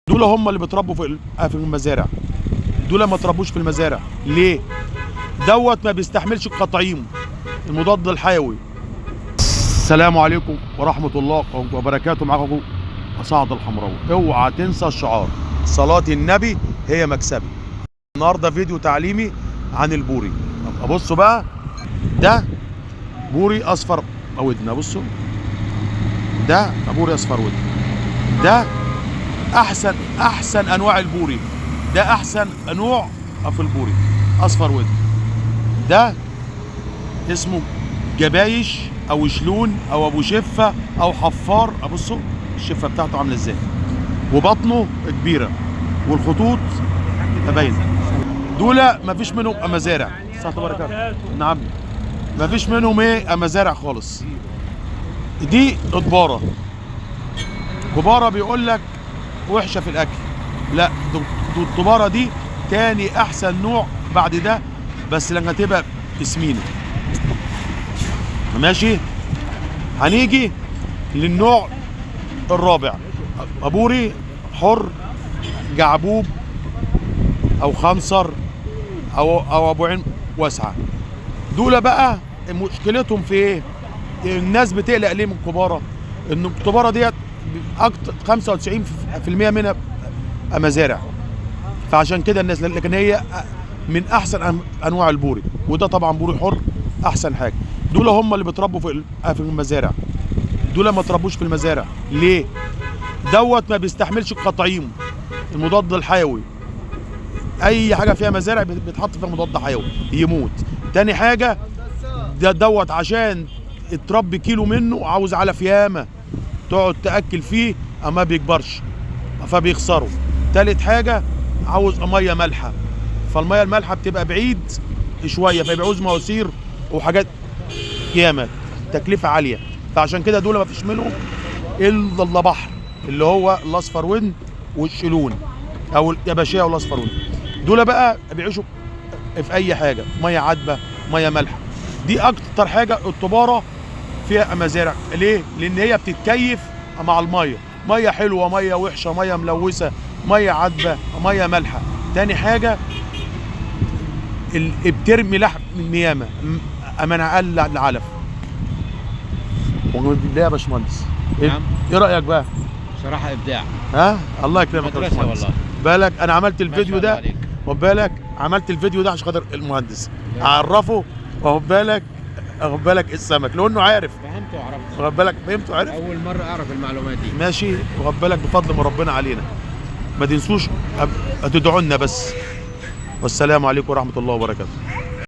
دول هم اللي بيتربوا في المزارع. دول ما تربوش في المزارع ليه؟ دوت ما بيستحملش التطعيم المضاد الحيوي. السلام عليكم ورحمة الله وبركاته. معاكم سعد الحمراوي. اوعى تنسى الشعار: صلاة النبي هي مكسبي. النهارده فيديو تعليمي عن البوري. بصوا بقى، ده بوري اصفر ودنا. بصوا، ده بوري اصفر ودنا. ده احسن انواع البوري. ده احسن نوع في البوري اصفر ودن. ده اسمه جبايش او شلون او ابو شفه او حفار. بصوا الشفه بتاعته عامله ازاي، وبطنه كبيره والخطوط باينه. دول مفيش منهم مزارع. نعم، مفيش منهم مزارع خالص. دي كباره. كباره بيقول لك وحشه في الاكل. لا، الطباره دي تاني احسن نوع بعد ده، بس لما تبقى سمينه. ماشي، هنيجي للنوع الرابع: بوري حر جعبوب او خنصر او ابو عين واسعه. دول بقى مشكلتهم في ايه؟ الناس بتقلق ليه من الكباره؟ ان الكباره ديت اكتر 95% منها مزارع، فعشان كده الناس، لكن هي من احسن انواع البوري. وده طبعا بوري حر احسن حاجه. دول هم اللي بيتربوا في المزارع. دول ما تربوش في المزارع ليه؟ دوت ما بيستحملش التطعيم المضاد الحيوي. اي حاجه فيها مزارع بيتحط فيها مضاد حيوي يموت. تاني حاجه، دوت عشان تربي كيلو منه عاوز علف ياما تقعد تاكل فيه، اما بيكبرش فبيخسروا. تالت حاجه، عاوز ميه مالحه، فالميه المالحه بتبقى بعيد شويه، فبيعوز مواسير وحاجات ياما، تكلفه عاليه. فعشان كده دول ما فيش منهم الا بحر، اللي هو الاصفر ودن والشلون او اليباشيه والاصفر ودن. دول بقى بيعيشوا في اي حاجه، ميه عذبه ميه مالحه. دي اكتر حاجه الطباره فيها مزارع. ليه؟ لان هي بتتكيف مع الميه، ميه حلوه ميه وحشه، ميه ملوثه ميه عذبه ميه مالحه. تاني حاجه، بترمي لحم ياما من اقل العلف. بالله يا باشمهندس، نعم. ايه رايك بقى؟ بصراحه ابداع. الله يكرمك يا باشمهندس. والله بالك انا عملت الفيديو ده، واخد بالك، عملت الفيديو ده عشان خاطر المهندس اعرفه، واخد بالك السمك لانه عارف. فهمته وعرفت. واخد بالك، فهمته وعرف. اول مره اعرف المعلومات دي. ماشي، واخد بالك، بفضل من ربنا علينا. ما تنسوش تدعوا لنا بس. والسلام عليكم ورحمه الله وبركاته.